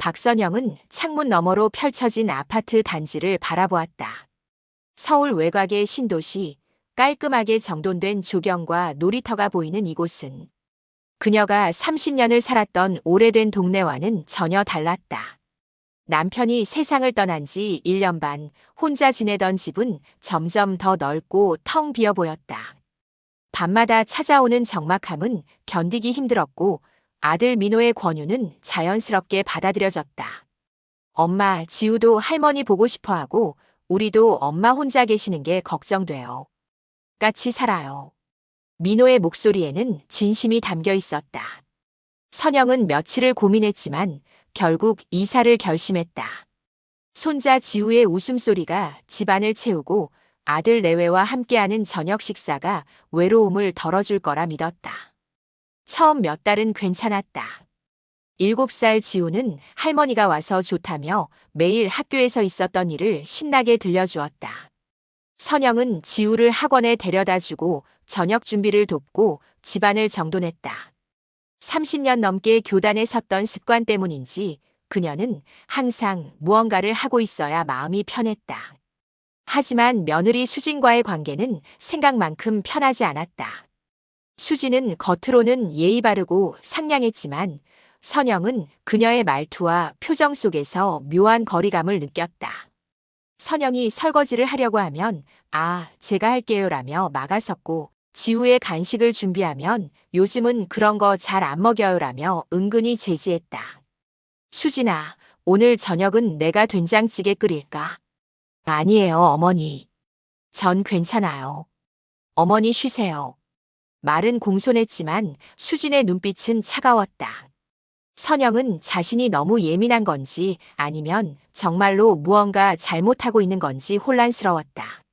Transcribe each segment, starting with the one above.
박선영은 창문 너머로 펼쳐진 아파트 단지를 바라보았다. 서울 외곽의 신도시, 깔끔하게 정돈된 조경과 놀이터가 보이는 이곳은 그녀가 30년을 살았던 오래된 동네와는 전혀 달랐다. 남편이 세상을 떠난 지 1년 반, 혼자 지내던 집은 점점 더 넓고 텅 비어 보였다. 밤마다 찾아오는 적막함은 견디기 힘들었고 아들 민호의 권유는 자연스럽게 받아들여졌다. 엄마, 지우도 할머니 보고 싶어 하고 우리도 엄마 혼자 계시는 게 걱정돼요. 같이 살아요. 민호의 목소리에는 진심이 담겨 있었다. 선영은 며칠을 고민했지만 결국 이사를 결심했다. 손자 지우의 웃음소리가 집안을 채우고 아들 내외와 함께하는 저녁 식사가 외로움을 덜어줄 거라 믿었다. 처음 몇 달은 괜찮았다. 7살 지우는 할머니가 와서 좋다며 매일 학교에서 있었던 일을 신나게 들려주었다. 선영은 지우를 학원에 데려다주고 저녁 준비를 돕고 집안을 정돈했다. 30년 넘게 교단에 섰던 습관 때문인지 그녀는 항상 무언가를 하고 있어야 마음이 편했다. 하지만 며느리 수진과의 관계는 생각만큼 편하지 않았다. 수진은 겉으로는 예의 바르고 상냥했지만 선영은 그녀의 말투와 표정 속에서 묘한 거리감을 느꼈다. 선영이 설거지를 하려고 하면 제가 할게요라며 막아섰고 지우의 간식을 준비하면 요즘은 그런 거 잘 안 먹여요라며 은근히 제지했다. 수진아, 오늘 저녁은 내가 된장찌개 끓일까? 아니에요, 어머니. 전 괜찮아요. 어머니 쉬세요. 말은 공손했지만 수진의 눈빛은 차가웠다. 선영은 자신이 너무 예민한 건지 아니면 정말로 무언가 잘못하고 있는 건지 혼란스러웠다.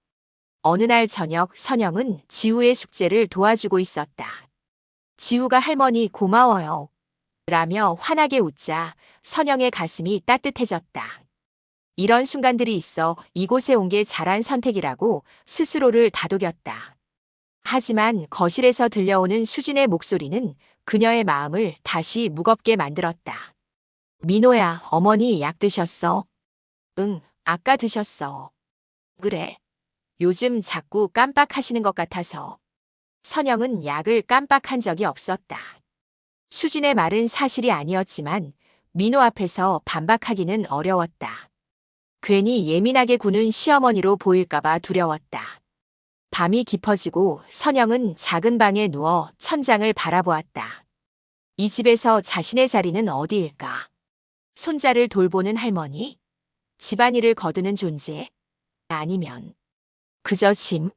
어느 날 저녁 선영은 지우의 숙제를 도와주고 있었다. 지우가 할머니 고마워요. 라며 환하게 웃자 선영의 가슴이 따뜻해졌다. 이런 순간들이 있어 이곳에 온 게 잘한 선택이라고 스스로를 다독였다. 하지만 거실에서 들려오는 수진의 목소리는 그녀의 마음을 다시 무겁게 만들었다. 민호야, 어머니 약 드셨어? 응, 아까 드셨어. 그래. 요즘 자꾸 깜빡하시는 것 같아서. 선영은 약을 깜빡한 적이 없었다. 수진의 말은 사실이 아니었지만 민호 앞에서 반박하기는 어려웠다. 괜히 예민하게 구는 시어머니로 보일까봐 두려웠다. 밤이 깊어지고 선영은 작은 방에 누워 천장을 바라보았다. 이 집에서 자신의 자리는 어디일까? 손자를 돌보는 할머니? 집안일을 거두는 존재? 아니면 그저 짐?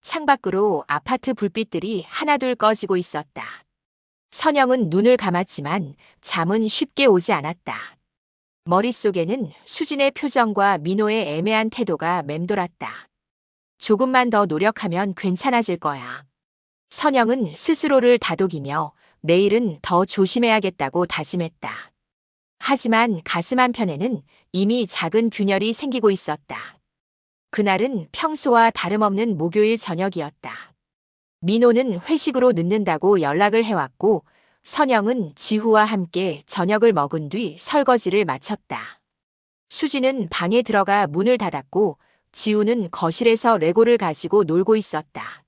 창밖으로 아파트 불빛들이 하나둘 꺼지고 있었다. 선영은 눈을 감았지만 잠은 쉽게 오지 않았다. 머릿속에는 수진의 표정과 민호의 애매한 태도가 맴돌았다. 조금만 더 노력하면 괜찮아질 거야. 선영은 스스로를 다독이며 내일은 더 조심해야겠다고 다짐했다. 하지만 가슴 한편에는 이미 작은 균열이 생기고 있었다. 그날은 평소와 다름없는 목요일 저녁이었다. 민호는 회식으로 늦는다고 연락을 해왔고 선영은 지후와 함께 저녁을 먹은 뒤 설거지를 마쳤다. 수지는 방에 들어가 문을 닫았고 지우는 거실에서 레고를 가지고 놀고 있었다.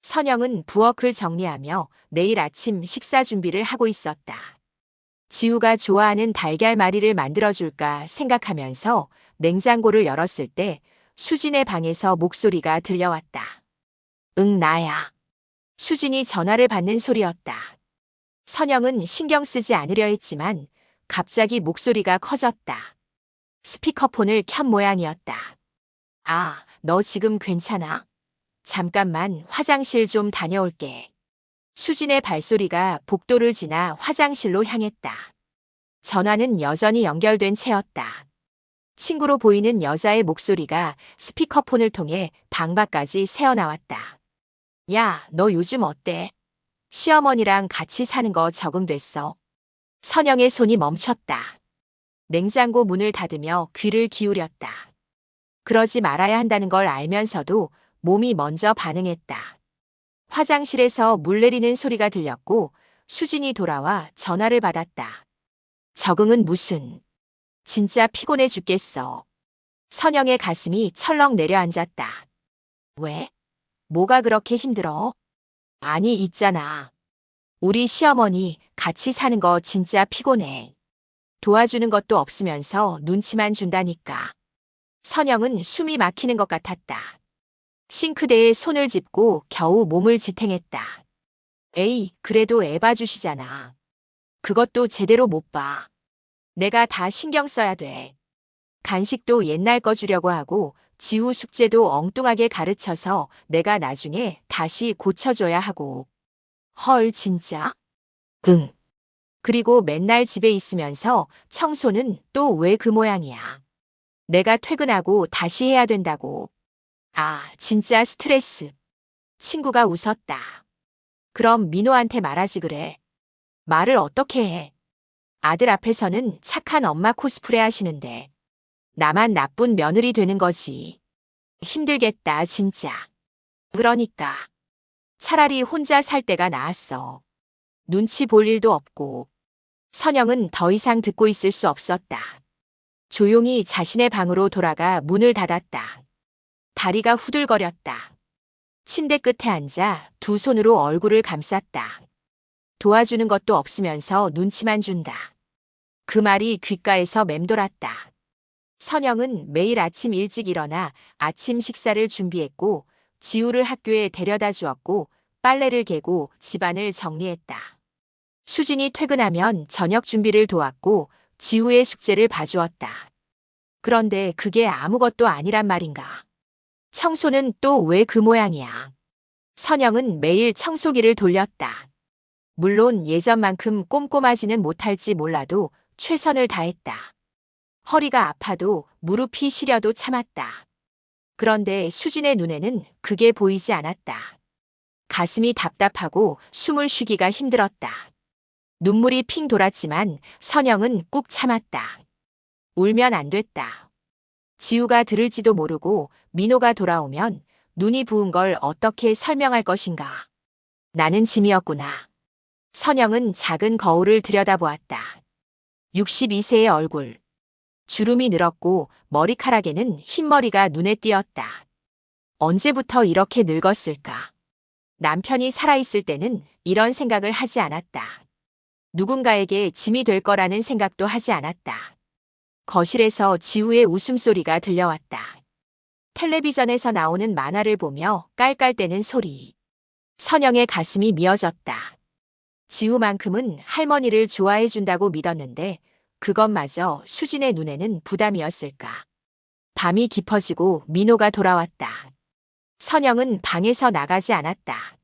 선영은 부엌을 정리하며 내일 아침 식사 준비를 하고 있었다. 지우가 좋아하는 달걀말이를 만들어줄까 생각하면서 냉장고를 열었을 때 수진의 방에서 목소리가 들려왔다. 응, 나야. 수진이 전화를 받는 소리였다. 선영은 신경 쓰지 않으려 했지만 갑자기 목소리가 커졌다. 스피커폰을 켠 모양이었다. 너 지금 괜찮아? 잠깐만 화장실 좀 다녀올게. 수진의 발소리가 복도를 지나 화장실로 향했다. 전화는 여전히 연결된 채였다. 친구로 보이는 여자의 목소리가 스피커폰을 통해 방 밖까지 새어나왔다. 야, 너 요즘 어때? 시어머니랑 같이 사는 거 적응됐어? 선영의 손이 멈췄다. 냉장고 문을 닫으며 귀를 기울였다. 그러지 말아야 한다는 걸 알면서도 몸이 먼저 반응했다. 화장실에서 물 내리는 소리가 들렸고 수진이 돌아와 전화를 받았다. 적응은 무슨? 진짜 피곤해 죽겠어. 선영의 가슴이 철렁 내려앉았다. 왜? 뭐가 그렇게 힘들어? 아니, 있잖아. 우리 시어머니 같이 사는 거 진짜 피곤해. 도와주는 것도 없으면서 눈치만 준다니까. 선영은 숨이 막히는 것 같았다. 싱크대에 손을 짚고 겨우 몸을 지탱했다. 에이, 그래도 애 봐주시잖아. 그것도 제대로 못 봐. 내가 다 신경 써야 돼. 간식도 옛날 거 주려고 하고 지우 숙제도 엉뚱하게 가르쳐서 내가 나중에 다시 고쳐줘야 하고. 헐, 진짜? 응. 그리고 맨날 집에 있으면서 청소는 또 왜 그 모양이야. 내가 퇴근하고 다시 해야 된다고. 아, 진짜 스트레스. 친구가 웃었다. 그럼 민호한테 말하지 그래. 말을 어떻게 해? 아들 앞에서는 착한 엄마 코스프레 하시는데 나만 나쁜 며느리 되는 거지. 힘들겠다, 진짜. 그러니까. 차라리 혼자 살 때가 나았어. 눈치 볼 일도 없고. 선영은 더 이상 듣고 있을 수 없었다. 조용히 자신의 방으로 돌아가 문을 닫았다. 다리가 후들거렸다. 침대 끝에 앉아 두 손으로 얼굴을 감쌌다. 도와주는 것도 없으면서 눈치만 준다. 그 말이 귓가에서 맴돌았다. 선영은 매일 아침 일찍 일어나 아침 식사를 준비했고 지우를 학교에 데려다 주었고 빨래를 개고 집안을 정리했다. 수진이 퇴근하면 저녁 준비를 도왔고 지우의 숙제를 봐주었다. 그런데 그게 아무것도 아니란 말인가. 청소는 또 왜 그 모양이야. 선영은 매일 청소기를 돌렸다. 물론 예전만큼 꼼꼼하지는 못할지 몰라도 최선을 다했다. 허리가 아파도 무릎이 시려도 참았다. 그런데 수진의 눈에는 그게 보이지 않았다. 가슴이 답답하고 숨을 쉬기가 힘들었다. 눈물이 핑 돌았지만 선영은 꾹 참았다. 울면 안 됐다. 지우가 들을지도 모르고 민호가 돌아오면 눈이 부은 걸 어떻게 설명할 것인가. 나는 짐이었구나. 선영은 작은 거울을 들여다보았다. 62세의 얼굴. 주름이 늘었고 머리카락에는 흰머리가 눈에 띄었다. 언제부터 이렇게 늙었을까? 남편이 살아있을 때는 이런 생각을 하지 않았다. 누군가에게 짐이 될 거라는 생각도 하지 않았다. 거실에서 지우의 웃음소리가 들려왔다. 텔레비전에서 나오는 만화를 보며 깔깔대는 소리. 선영의 가슴이 미어졌다. 지우만큼은 할머니를 좋아해준다고 믿었는데 그것마저 수진의 눈에는 부담이었을까. 밤이 깊어지고 민호가 돌아왔다. 선영은 방에서 나가지 않았다.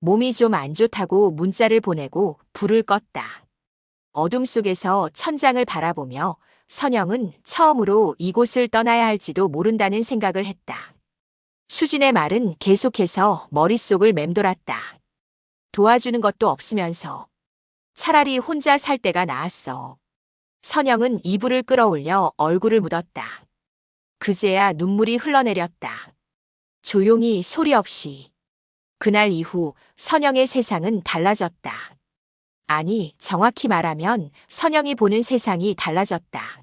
몸이 좀 안 좋다고 문자를 보내고 불을 껐다. 어둠 속에서 천장을 바라보며 선영은 처음으로 이곳을 떠나야 할지도 모른다는 생각을 했다. 수진의 말은 계속해서 머릿속을 맴돌았다. 도와주는 것도 없으면서 차라리 혼자 살 때가 나았어. 선영은 이불을 끌어올려 얼굴을 묻었다. 그제야 눈물이 흘러내렸다. 조용히 소리 없이. 그날 이후 선영의 세상은 달라졌다. 아니, 정확히 말하면 선영이 보는 세상이 달라졌다.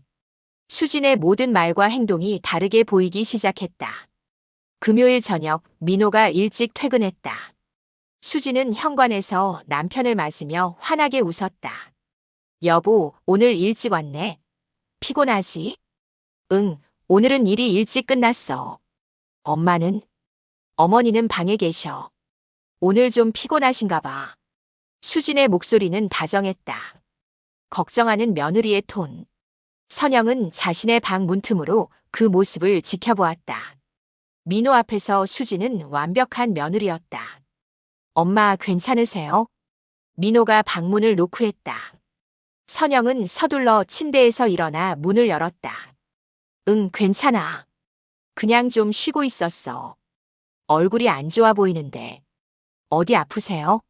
수진의 모든 말과 행동이 다르게 보이기 시작했다. 금요일 저녁 민호가 일찍 퇴근했다. 수진은 현관에서 남편을 맞으며 환하게 웃었다. 여보, 오늘 일찍 왔네. 피곤하지? 응, 오늘은 일이 일찍 끝났어. 엄마는? 어머니는 방에 계셔. 오늘 좀 피곤하신가 봐. 수진의 목소리는 다정했다. 걱정하는 며느리의 톤. 선영은 자신의 방 문틈으로 그 모습을 지켜보았다. 민호 앞에서 수진은 완벽한 며느리였다. 엄마 괜찮으세요? 민호가 방문을 노크했다. 선영은 서둘러 침대에서 일어나 문을 열었다. 응, 괜찮아. 그냥 좀 쉬고 있었어. 얼굴이 안 좋아 보이는데. 어디 아프세요?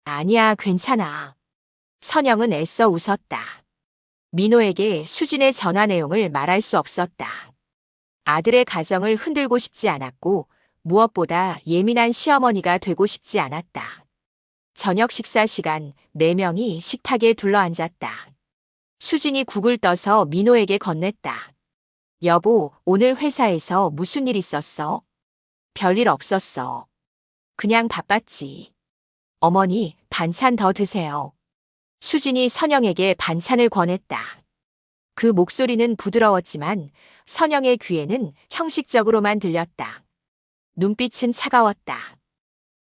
아니야, 괜찮아. 선영은 애써 웃었다. 민호에게 수진의 전화 내용을 말할 수 없었다. 아들의 가정을 흔들고 싶지 않았고 무엇보다 예민한 시어머니가 되고 싶지 않았다. 저녁 식사 시간 4명이 식탁에 둘러앉았다. 수진이 국을 떠서 민호에게 건넸다. 여보, 오늘 회사에서 무슨 일 있었어? 별일 없었어. 그냥 바빴지. 어머니, 반찬 더 드세요. 수진이 선영에게 반찬을 권했다. 그 목소리는 부드러웠지만 선영의 귀에는 형식적으로만 들렸다. 눈빛은 차가웠다.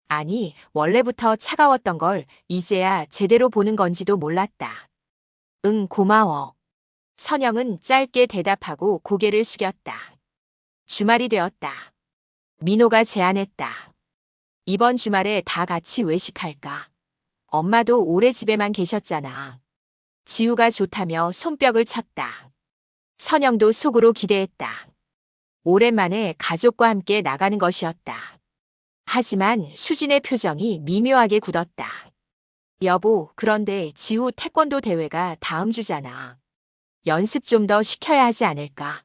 아니, 원래부터 차가웠던 걸 이제야 제대로 보는 건지도 몰랐다. 응, 고마워. 선영은 짧게 대답하고 고개를 숙였다. 주말이 되었다. 민호가 제안했다. 이번 주말에 다 같이 외식할까? 엄마도 오래 집에만 계셨잖아. 지우가 좋다며 손뼉을 쳤다. 선영도 속으로 기대했다. 오랜만에 가족과 함께 나가는 것이었다. 하지만 수진의 표정이 미묘하게 굳었다. 여보, 그런데 지우 태권도 대회가 다음 주잖아. 연습 좀 더 시켜야 하지 않을까?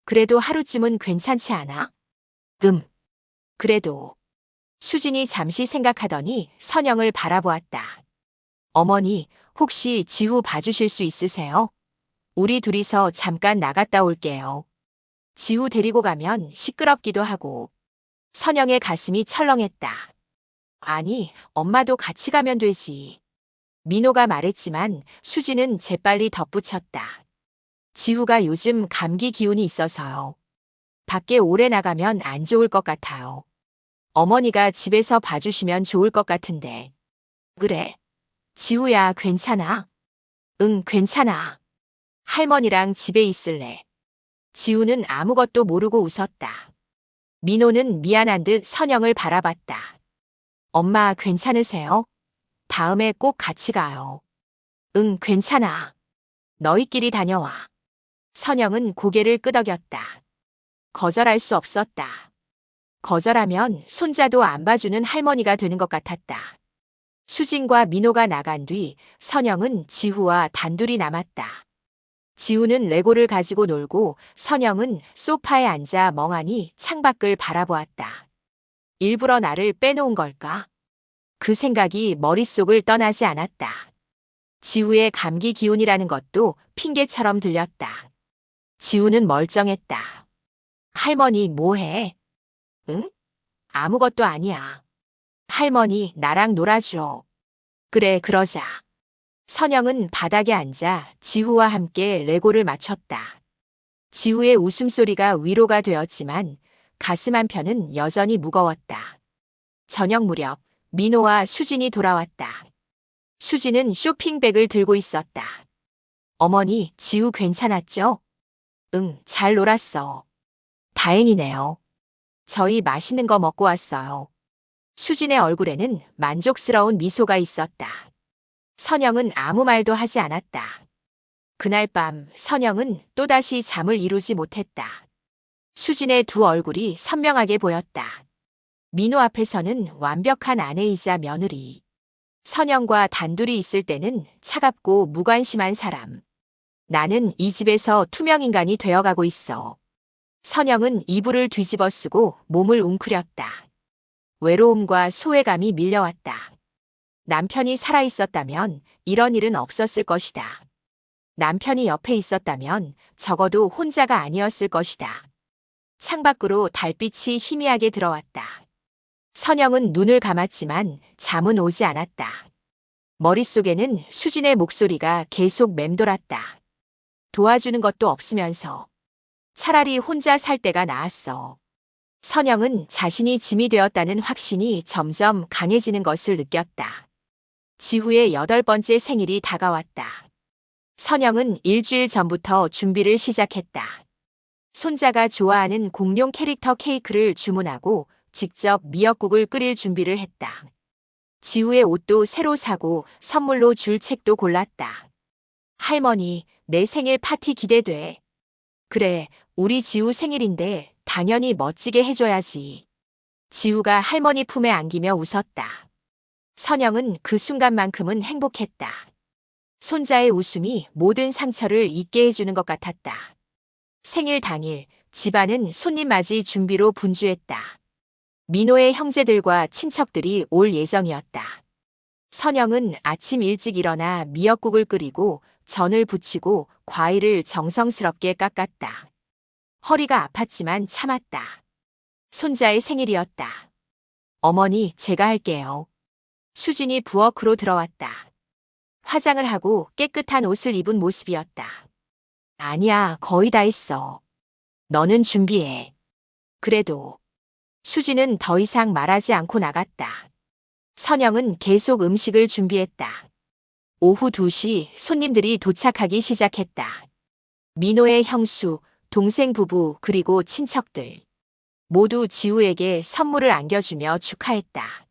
그래도 하루쯤은 괜찮지 않아? 그래도. 수진이 잠시 생각하더니 선영을 바라보았다. 어머니, 혹시 지우 봐주실 수 있으세요? 우리 둘이서 잠깐 나갔다 올게요. 지우 데리고 가면 시끄럽기도 하고. 선영의 가슴이 철렁했다. 아니, 엄마도 같이 가면 되지. 민호가 말했지만 수진은 재빨리 덧붙였다. 지우가 요즘 감기 기운이 있어서요. 밖에 오래 나가면 안 좋을 것 같아요. 어머니가 집에서 봐주시면 좋을 것 같은데. 그래. 지우야, 괜찮아? 응, 괜찮아. 할머니랑 집에 있을래. 지우는 아무것도 모르고 웃었다. 민호는 미안한 듯 선영을 바라봤다. 엄마 괜찮으세요? 다음에 꼭 같이 가요. 응, 괜찮아. 너희끼리 다녀와. 선영은 고개를 끄덕였다. 거절할 수 없었다. 거절하면 손자도 안 봐주는 할머니가 되는 것 같았다. 수진과 민호가 나간 뒤 선영은 지우와 단둘이 남았다. 지우는 레고를 가지고 놀고 선영은 소파에 앉아 멍하니 창밖을 바라보았다. 일부러 나를 빼놓은 걸까? 그 생각이 머릿속을 떠나지 않았다. 지우의 감기 기운이라는 것도 핑계처럼 들렸다. 지우는 멀쩡했다. 할머니 뭐해? 응? 아무것도 아니야. 할머니 나랑 놀아줘. 그래, 그러자. 선영은 바닥에 앉아 지우와 함께 레고를 맞췄다. 지우의 웃음소리가 위로가 되었지만 가슴 한편은 여전히 무거웠다. 저녁 무렵 민호와 수진이 돌아왔다. 수진은 쇼핑백을 들고 있었다. 어머니, 지우 괜찮았죠? 응, 잘 놀았어. 다행이네요. 저희 맛있는 거 먹고 왔어요. 수진의 얼굴에는 만족스러운 미소가 있었다. 선영은 아무 말도 하지 않았다. 그날 밤 선영은 또다시 잠을 이루지 못했다. 수진의 두 얼굴이 선명하게 보였다. 민호 앞에서는 완벽한 아내이자 며느리. 선영과 단둘이 있을 때는 차갑고 무관심한 사람. 나는 이 집에서 투명인간이 되어가고 있어. 선영은 이불을 뒤집어 쓰고 몸을 웅크렸다. 외로움과 소외감이 밀려왔다. 남편이 살아있었다면 이런 일은 없었을 것이다. 남편이 옆에 있었다면 적어도 혼자가 아니었을 것이다. 창밖으로 달빛이 희미하게 들어왔다. 선영은 눈을 감았지만 잠은 오지 않았다. 머릿속에는 수진의 목소리가 계속 맴돌았다. 도와주는 것도 없으면서 차라리 혼자 살 때가 나았어. 선영은 자신이 짐이 되었다는 확신이 점점 강해지는 것을 느꼈다. 지우의 8번째 생일이 다가왔다. 선영은 일주일 전부터 준비를 시작했다. 손자가 좋아하는 공룡 캐릭터 케이크를 주문하고 직접 미역국을 끓일 준비를 했다. 지우의 옷도 새로 사고 선물로 줄 책도 골랐다. 할머니, 내 생일 파티 기대돼. 그래, 우리 지우 생일인데 당연히 멋지게 해줘야지. 지우가 할머니 품에 안기며 웃었다. 선영은 그 순간만큼은 행복했다. 손자의 웃음이 모든 상처를 잊게 해주는 것 같았다. 생일 당일 집안은 손님 맞이 준비로 분주했다. 민호의 형제들과 친척들이 올 예정이었다. 선영은 아침 일찍 일어나 미역국을 끓이고 전을 부치고 과일을 정성스럽게 깎았다. 허리가 아팠지만 참았다. 손자의 생일이었다. 어머니, 제가 할게요. 수진이 부엌으로 들어왔다. 화장을 하고 깨끗한 옷을 입은 모습이었다. 아니야, 거의 다 했어. 너는 준비해. 그래도. 수진은 더 이상 말하지 않고 나갔다. 선영은 계속 음식을 준비했다. 오후 2시 손님들이 도착하기 시작했다. 민호의 형수, 동생 부부, 그리고 친척들. 모두 지우에게 선물을 안겨주며 축하했다.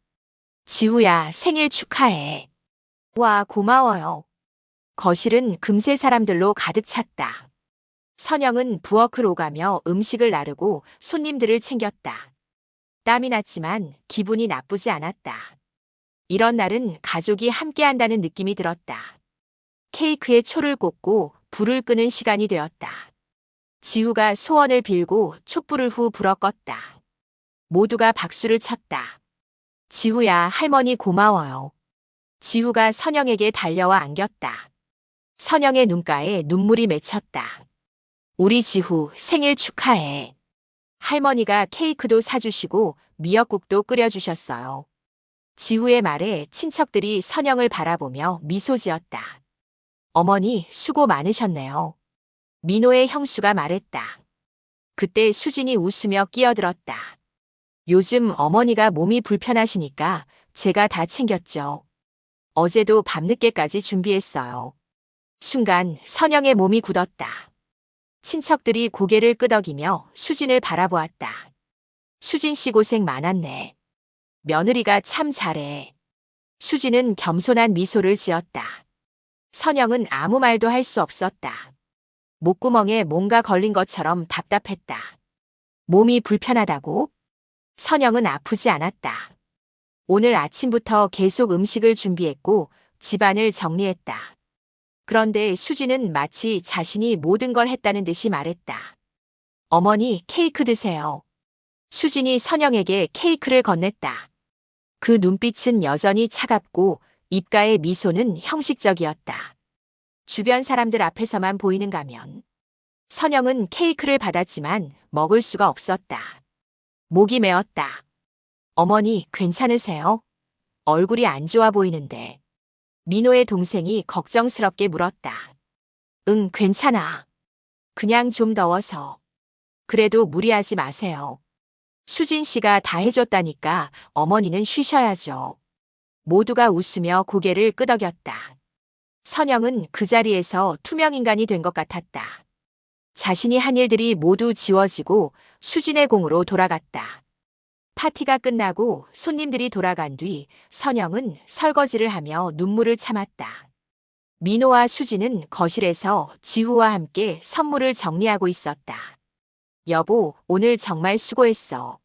지우야, 생일 축하해. 와, 고마워요. 거실은 금세 사람들로 가득 찼다. 선영은 부엌으로 가며 음식을 나르고 손님들을 챙겼다. 땀이 났지만 기분이 나쁘지 않았다. 이런 날은 가족이 함께한다는 느낌이 들었다. 케이크에 초를 꽂고 불을 끄는 시간이 되었다. 지우가 소원을 빌고 촛불을 후 불어 껐다. 모두가 박수를 쳤다. 지우야, 할머니 고마워요. 지우가 선영에게 달려와 안겼다. 선영의 눈가에 눈물이 맺혔다. 우리 지우 생일 축하해. 할머니가 케이크도 사주시고 미역국도 끓여주셨어요. 지우의 말에 친척들이 선영을 바라보며 미소 지었다. 어머니, 수고 많으셨네요. 민호의 형수가 말했다. 그때 수진이 웃으며 끼어들었다. 요즘 어머니가 몸이 불편하시니까 제가 다 챙겼죠. 어제도 밤늦게까지 준비했어요. 순간 선영의 몸이 굳었다. 친척들이 고개를 끄덕이며 수진을 바라보았다. 수진 씨 고생 많았네. 며느리가 참 잘해. 수진은 겸손한 미소를 지었다. 선영은 아무 말도 할 수 없었다. 목구멍에 뭔가 걸린 것처럼 답답했다. 몸이 불편하다고? 선영은 아프지 않았다. 오늘 아침부터 계속 음식을 준비했고 집안을 정리했다. 그런데 수진은 마치 자신이 모든 걸 했다는 듯이 말했다. 어머니, 케이크 드세요. 수진이 선영에게 케이크를 건넸다. 그 눈빛은 여전히 차갑고 입가의 미소는 형식적이었다. 주변 사람들 앞에서만 보이는 가면. 선영은 케이크를 받았지만 먹을 수가 없었다. 목이 메었다. 어머니, 괜찮으세요? 얼굴이 안 좋아 보이는데. 민호의 동생이 걱정스럽게 물었다. 응, 괜찮아. 그냥 좀 더워서. 그래도 무리하지 마세요. 수진 씨가 다 해줬다니까 어머니는 쉬셔야죠. 모두가 웃으며 고개를 끄덕였다. 선영은 그 자리에서 투명인간이 된 것 같았다. 자신이 한 일들이 모두 지워지고 수진의 공으로 돌아갔다. 파티가 끝나고 손님들이 돌아간 뒤 선영은 설거지를 하며 눈물을 참았다. 민호와 수진은 거실에서 지우와 함께 선물을 정리하고 있었다. 여보, 오늘 정말 수고했어.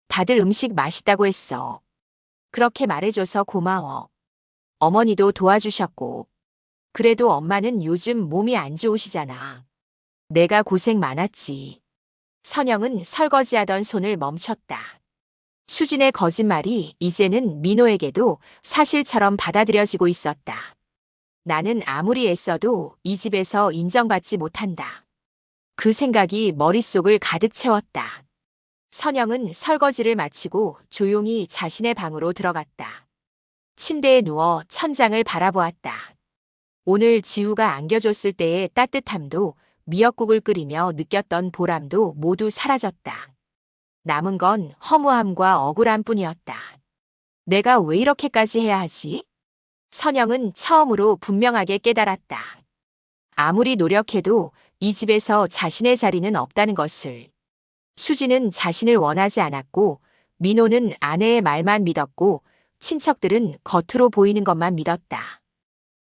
다들 음식 맛있다고 했어. 그렇게 말해줘서 고마워. 어머니도 도와주셨고. 그래도 엄마는 요즘 몸이 안 좋으시잖아. 내가 고생 많았지. 선영은 설거지하던 손을 멈췄다. 수진의 거짓말이 이제는 민호에게도 사실처럼 받아들여지고 있었다. 나는 아무리 애써도 이 집에서 인정받지 못한다. 그 생각이 머릿속을 가득 채웠다. 선영은 설거지를 마치고 조용히 자신의 방으로 들어갔다. 침대에 누워 천장을 바라보았다. 오늘 지우가 안겨줬을 때의 따뜻함도 미역국을 끓이며 느꼈던 보람도 모두 사라졌다. 남은 건 허무함과 억울함 뿐이었다. 내가 왜 이렇게까지 해야 하지? 선영은 처음으로 분명하게 깨달았다. 아무리 노력해도 이 집에서 자신의 자리는 없다는 것을. 수지는 자신을 원하지 않았고 민호는 아내의 말만 믿었고 친척들은 겉으로 보이는 것만 믿었다.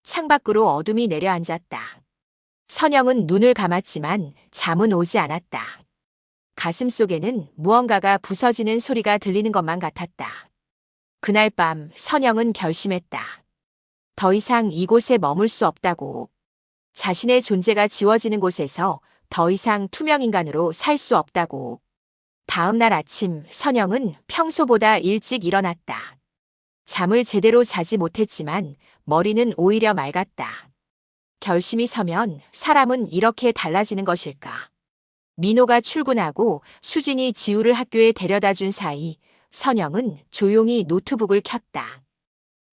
창밖으로 어둠이 내려앉았다. 선영은 눈을 감았지만 잠은 오지 않았다. 가슴 속에는 무언가가 부서지는 소리가 들리는 것만 같았다. 그날 밤 선영은 결심했다. 더 이상 이곳에 머물 수 없다고. 자신의 존재가 지워지는 곳에서 더 이상 투명인간으로 살 수 없다고. 다음 날 아침 선영은 평소보다 일찍 일어났다. 잠을 제대로 자지 못했지만 머리는 오히려 맑았다. 결심이 서면 사람은 이렇게 달라지는 것일까? 민호가 출근하고 수진이 지우를 학교에 데려다 준 사이 선영은 조용히 노트북을 켰다.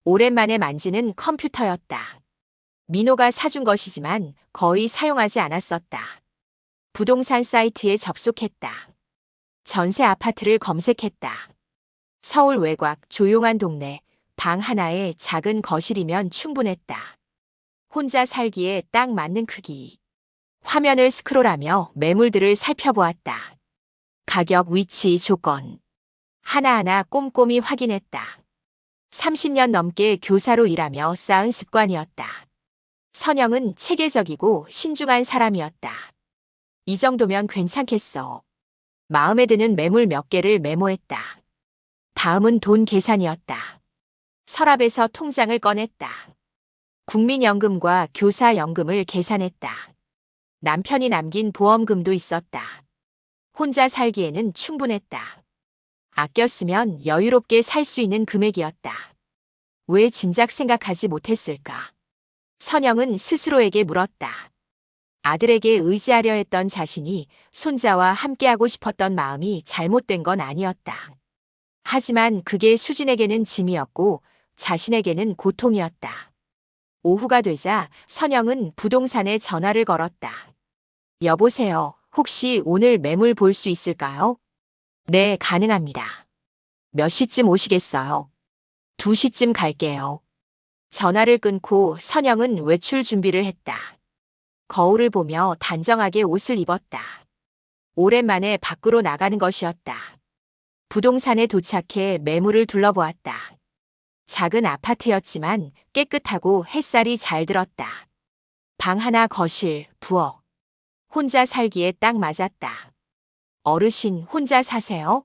오랜만에 만지는 컴퓨터였다. 민호가 사준 것이지만 거의 사용하지 않았었다. 부동산 사이트에 접속했다. 전세 아파트를 검색했다. 서울 외곽 조용한 동네, 방 하나에 작은 거실이면 충분했다. 혼자 살기에 딱 맞는 크기. 화면을 스크롤하며 매물들을 살펴보았다. 가격, 위치, 조건. 하나하나 꼼꼼히 확인했다. 30년 넘게 교사로 일하며 쌓은 습관이었다. 선영은 체계적이고 신중한 사람이었다. 이 정도면 괜찮겠어. 마음에 드는 매물 몇 개를 메모했다. 다음은 돈 계산이었다. 서랍에서 통장을 꺼냈다. 국민연금과 교사연금을 계산했다. 남편이 남긴 보험금도 있었다. 혼자 살기에는 충분했다. 아껴 쓰면 여유롭게 살 수 있는 금액이었다. 왜 진작 생각하지 못했을까? 선영은 스스로에게 물었다. 아들에게 의지하려 했던 자신이 손자와 함께하고 싶었던 마음이 잘못된 건 아니었다. 하지만 그게 수진에게는 짐이었고 자신에게는 고통이었다. 오후가 되자 선영은 부동산에 전화를 걸었다. 여보세요. 혹시 오늘 매물 볼 수 있을까요? 네, 가능합니다. 몇 시쯤 오시겠어요? 2시쯤 갈게요. 전화를 끊고 선영은 외출 준비를 했다. 거울을 보며 단정하게 옷을 입었다. 오랜만에 밖으로 나가는 것이었다. 부동산에 도착해 매물을 둘러보았다. 작은 아파트였지만 깨끗하고 햇살이 잘 들었다. 방 하나, 거실, 부엌. 혼자 살기에 딱 맞았다. 어르신, 혼자 사세요?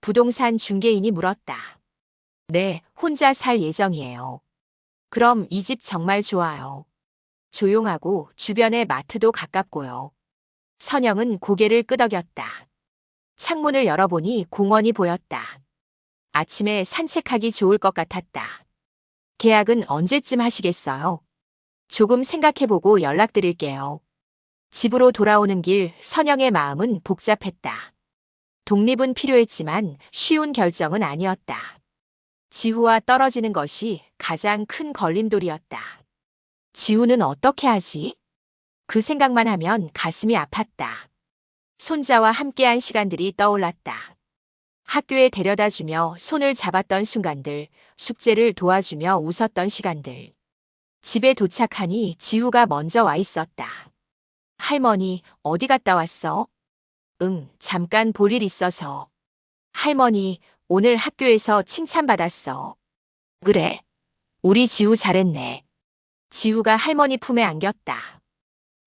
부동산 중개인이 물었다. 네, 혼자 살 예정이에요. 그럼 이 집 정말 좋아요. 조용하고 주변에 마트도 가깝고요. 선영은 고개를 끄덕였다. 창문을 열어보니 공원이 보였다. 아침에 산책하기 좋을 것 같았다. 계약은 언제쯤 하시겠어요? 조금 생각해보고 연락드릴게요. 집으로 돌아오는 길 선영의 마음은 복잡했다. 독립은 필요했지만 쉬운 결정은 아니었다. 지우와 떨어지는 것이 가장 큰 걸림돌이었다. 지우는 어떻게 하지? 그 생각만 하면 가슴이 아팠다. 손자와 함께한 시간들이 떠올랐다. 학교에 데려다주며 손을 잡았던 순간들, 숙제를 도와주며 웃었던 시간들. 집에 도착하니 지우가 먼저 와 있었다. 할머니, 어디 갔다 왔어? 응, 잠깐 볼 일 있어서. 할머니, 오늘 학교에서 칭찬받았어. 그래. 우리 지우 잘했네. 지우가 할머니 품에 안겼다.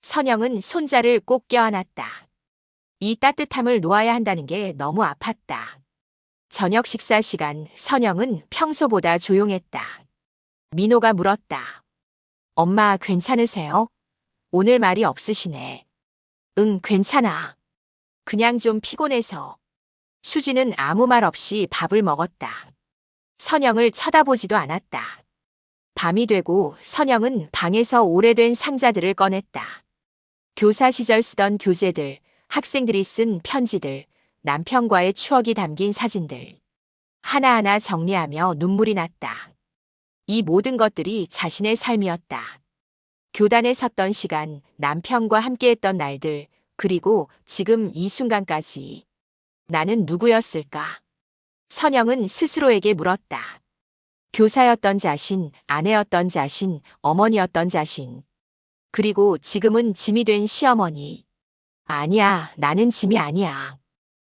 선영은 손자를 꼭 껴안았다. 이 따뜻함을 놓아야 한다는 게 너무 아팠다. 저녁 식사 시간, 선영은 평소보다 조용했다. 민호가 물었다. 엄마 괜찮으세요? 오늘 말이 없으시네. 응, 괜찮아. 그냥 좀 피곤해서. 수지는 아무 말 없이 밥을 먹었다. 선영을 쳐다보지도 않았다. 밤이 되고 선영은 방에서 오래된 상자들을 꺼냈다. 교사 시절 쓰던 교재들, 학생들이 쓴 편지들, 남편과의 추억이 담긴 사진들. 하나하나 정리하며 눈물이 났다. 이 모든 것들이 자신의 삶이었다. 교단에 섰던 시간, 남편과 함께했던 날들, 그리고 지금 이 순간까지. 나는 누구였을까? 선영은 스스로에게 물었다. 교사였던 자신, 아내였던 자신, 어머니였던 자신. 그리고 지금은 짐이 된 시어머니. 아니야, 나는 짐이 아니야.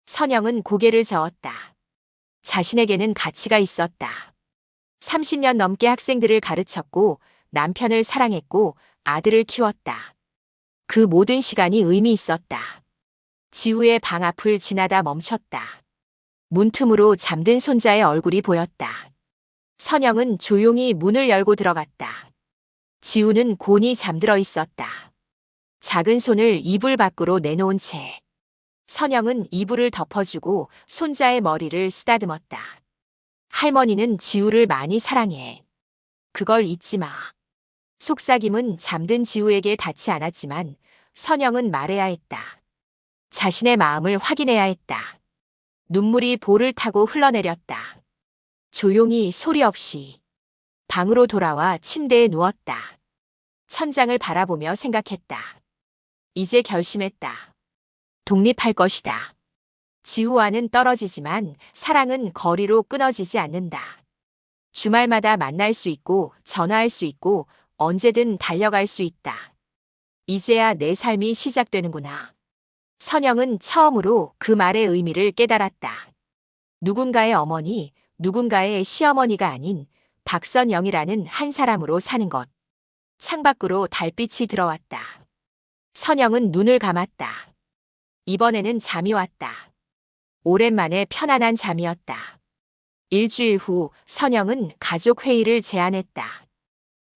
선영은 고개를 저었다. 자신에게는 가치가 있었다. 30년 넘게 학생들을 가르쳤고 남편을 사랑했고 아들을 키웠다. 그 모든 시간이 의미 있었다. 지우의 방 앞을 지나다 멈췄다. 문틈으로 잠든 손자의 얼굴이 보였다. 선영은 조용히 문을 열고 들어갔다. 지우는 곤히 잠들어 있었다. 작은 손을 이불 밖으로 내놓은 채. 선영은 이불을 덮어주고 손자의 머리를 쓰다듬었다. 할머니는 지우를 많이 사랑해. 그걸 잊지 마. 속삭임은 잠든 지우에게 닿지 않았지만 선영은 말해야 했다. 자신의 마음을 확인해야 했다. 눈물이 볼을 타고 흘러내렸다. 조용히 소리 없이 방으로 돌아와 침대에 누웠다. 천장을 바라보며 생각했다. 이제 결심했다. 독립할 것이다. 지우와는 떨어지지만 사랑은 거리로 끊어지지 않는다. 주말마다 만날 수 있고 전화할 수 있고 언제든 달려갈 수 있다. 이제야 내 삶이 시작되는구나. 선영은 처음으로 그 말의 의미를 깨달았다. 누군가의 어머니, 누군가의 시어머니가 아닌 박선영이라는 한 사람으로 사는 것. 창밖으로 달빛이 들어왔다. 선영은 눈을 감았다. 이번에는 잠이 왔다. 오랜만에 편안한 잠이었다. 일주일 후 선영은 가족 회의를 제안했다.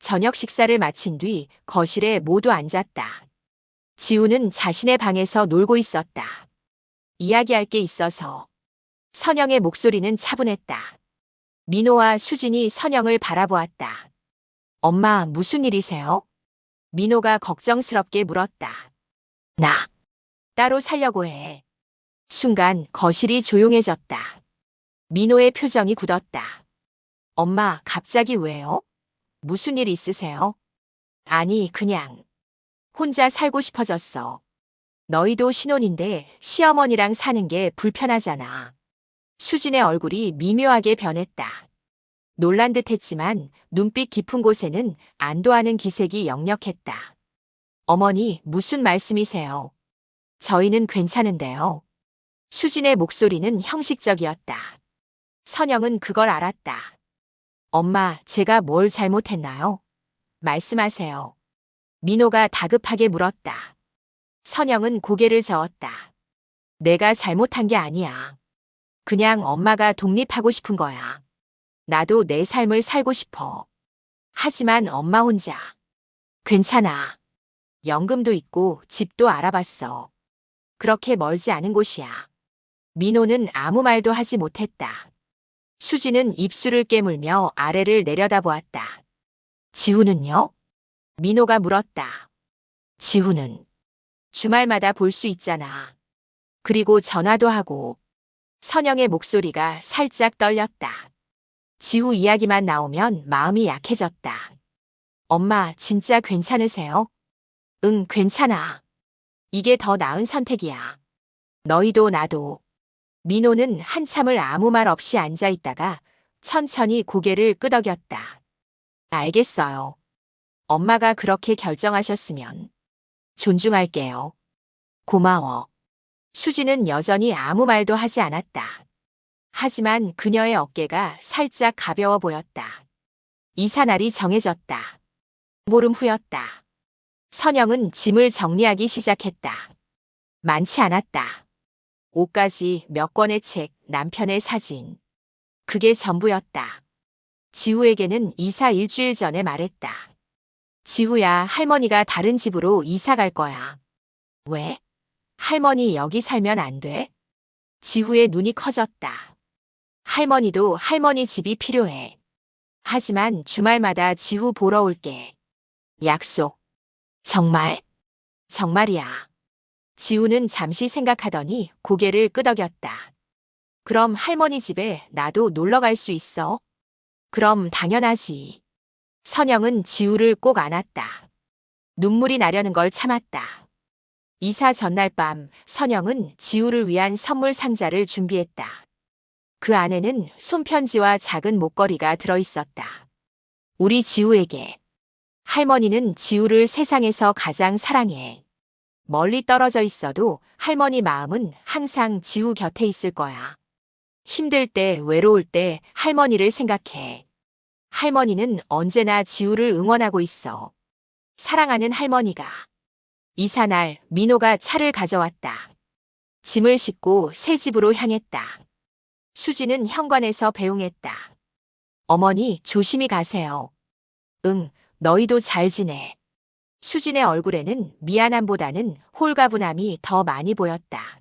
저녁 식사를 마친 뒤 거실에 모두 앉았다. 지우는 자신의 방에서 놀고 있었다. 이야기할 게 있어서. 선영의 목소리는 차분했다. 민호와 수진이 선영을 바라보았다. 엄마, 무슨 일이세요? 민호가 걱정스럽게 물었다. 나 따로 살려고 해. 순간 거실이 조용해졌다. 민호의 표정이 굳었다. 엄마, 갑자기 왜요? 무슨 일 있으세요? 아니, 그냥 혼자 살고 싶어졌어. 너희도 신혼인데 시어머니랑 사는 게 불편하잖아. 수진의 얼굴이 미묘하게 변했다. 놀란 듯 했지만 눈빛 깊은 곳에는 안도하는 기색이 역력했다. 어머니, 무슨 말씀이세요? 저희는 괜찮은데요. 수진의 목소리는 형식적이었다. 선영은 그걸 알았다. 엄마, 제가 뭘 잘못했나요? 말씀하세요. 민호가 다급하게 물었다. 선영은 고개를 저었다. 내가 잘못한 게 아니야. 그냥 엄마가 독립하고 싶은 거야. 나도 내 삶을 살고 싶어. 하지만 엄마 혼자. 괜찮아. 연금도 있고 집도 알아봤어. 그렇게 멀지 않은 곳이야. 민호는 아무 말도 하지 못했다. 수지는 입술을 깨물며 아래를 내려다보았다. 지우는요? 민호가 물었다. 지우는 주말마다 볼 수 있잖아. 그리고 전화도 하고. 선영의 목소리가 살짝 떨렸다. 지우 이야기만 나오면 마음이 약해졌다. 엄마, 진짜 괜찮으세요? 응, 괜찮아. 이게 더 나은 선택이야. 너희도 나도. 민호는 한참을 아무 말 없이 앉아 있다가 천천히 고개를 끄덕였다. 알겠어요. 엄마가 그렇게 결정하셨으면 존중할게요. 고마워. 수지는 여전히 아무 말도 하지 않았다. 하지만 그녀의 어깨가 살짝 가벼워 보였다. 이사 날이 정해졌다. 보름 후였다. 선영은 짐을 정리하기 시작했다. 많지 않았다. 옷가지, 몇 권의 책, 남편의 사진. 그게 전부였다. 지우에게는 이사 일주일 전에 말했다. 지우야, 할머니가 다른 집으로 이사 갈 거야. 왜? 할머니 여기 살면 안 돼? 지우의 눈이 커졌다. 할머니도 할머니 집이 필요해. 하지만 주말마다 지우 보러 올게. 약속. 정말? 정말이야. 지우는 잠시 생각하더니 고개를 끄덕였다. 그럼 할머니 집에 나도 놀러 갈 수 있어? 그럼 당연하지. 선영은 지우를 꼭 안았다. 눈물이 나려는 걸 참았다. 이사 전날 밤 선영은 지우를 위한 선물 상자를 준비했다. 그 안에는 손편지와 작은 목걸이가 들어있었다. 우리 지우에게. 할머니는 지우를 세상에서 가장 사랑해. 멀리 떨어져 있어도 할머니 마음은 항상 지우 곁에 있을 거야. 힘들 때, 외로울 때 할머니를 생각해. 할머니는 언제나 지우를 응원하고 있어. 사랑하는 할머니가. 이사날 민호가 차를 가져왔다. 짐을 싣고 새 집으로 향했다. 수지는 현관에서 배웅했다. 어머니, 조심히 가세요. 응, 너희도 잘 지내. 수진의 얼굴에는 미안함보다는 홀가분함이 더 많이 보였다.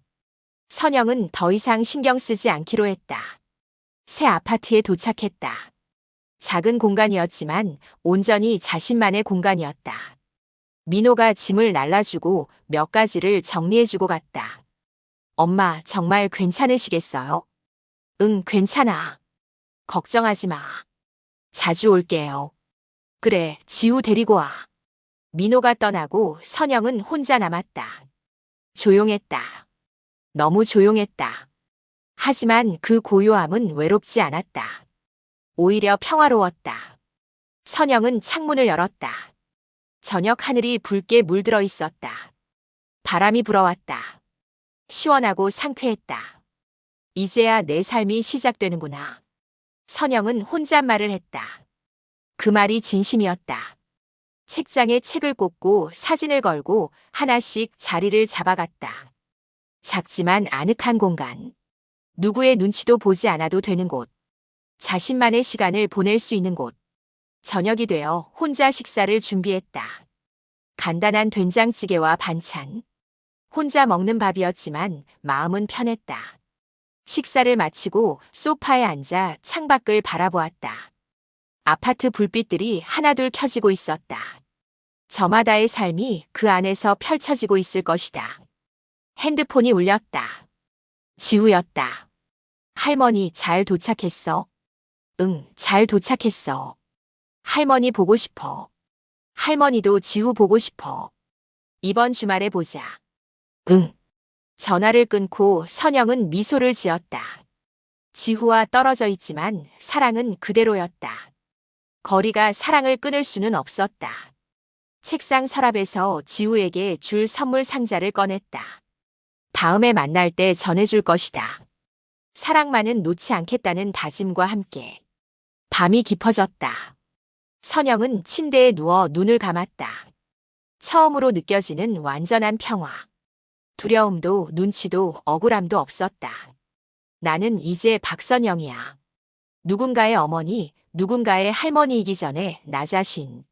선영은 더 이상 신경 쓰지 않기로 했다. 새 아파트에 도착했다. 작은 공간이었지만 온전히 자신만의 공간이었다. 민호가 짐을 날라주고 몇 가지를 정리해주고 갔다. 엄마, 정말 괜찮으시겠어요? 응, 괜찮아. 걱정하지 마. 자주 올게요. 그래, 지우 데리고 와. 민호가 떠나고 선영은 혼자 남았다. 조용했다. 너무 조용했다. 하지만 그 고요함은 외롭지 않았다. 오히려 평화로웠다. 선영은 창문을 열었다. 저녁 하늘이 붉게 물들어 있었다. 바람이 불어왔다. 시원하고 상쾌했다. 이제야 내 삶이 시작되는구나. 선영은 혼잣말을 했다. 그 말이 진심이었다. 책장에 책을 꽂고 사진을 걸고 하나씩 자리를 잡아갔다. 작지만 아늑한 공간. 누구의 눈치도 보지 않아도 되는 곳. 자신만의 시간을 보낼 수 있는 곳. 저녁이 되어 혼자 식사를 준비했다. 간단한 된장찌개와 반찬. 혼자 먹는 밥이었지만 마음은 편했다. 식사를 마치고 소파에 앉아 창밖을 바라보았다. 아파트 불빛들이 하나둘 켜지고 있었다. 저마다의 삶이 그 안에서 펼쳐지고 있을 것이다. 핸드폰이 울렸다. 지우였다. 할머니 잘 도착했어? 응, 잘 도착했어. 할머니 보고 싶어. 할머니도 지우 보고 싶어. 이번 주말에 보자. 응. 전화를 끊고 선영은 미소를 지었다. 지우와 떨어져 있지만 사랑은 그대로였다. 거리가 사랑을 끊을 수는 없었다. 책상 서랍에서 지우에게 줄 선물 상자를 꺼냈다. 다음에 만날 때 전해줄 것이다. 사랑만은 놓지 않겠다는 다짐과 함께. 밤이 깊어졌다. 선영은 침대에 누워 눈을 감았다. 처음으로 느껴지는 완전한 평화. 두려움도 눈치도 억울함도 없었다. 나는 이제 박선영이야. 누군가의 어머니, 누군가의 할머니이기 전에 나 자신.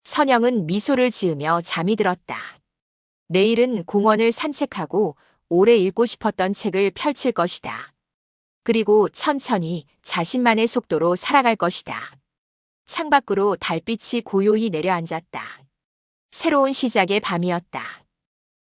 선영은 미소를 지으며 잠이 들었다. 내일은 공원을 산책하고 오래 읽고 싶었던 책을 펼칠 것이다. 그리고 천천히 자신만의 속도로 살아갈 것이다. 창밖으로 달빛이 고요히 내려앉았다. 새로운 시작의 밤이었다.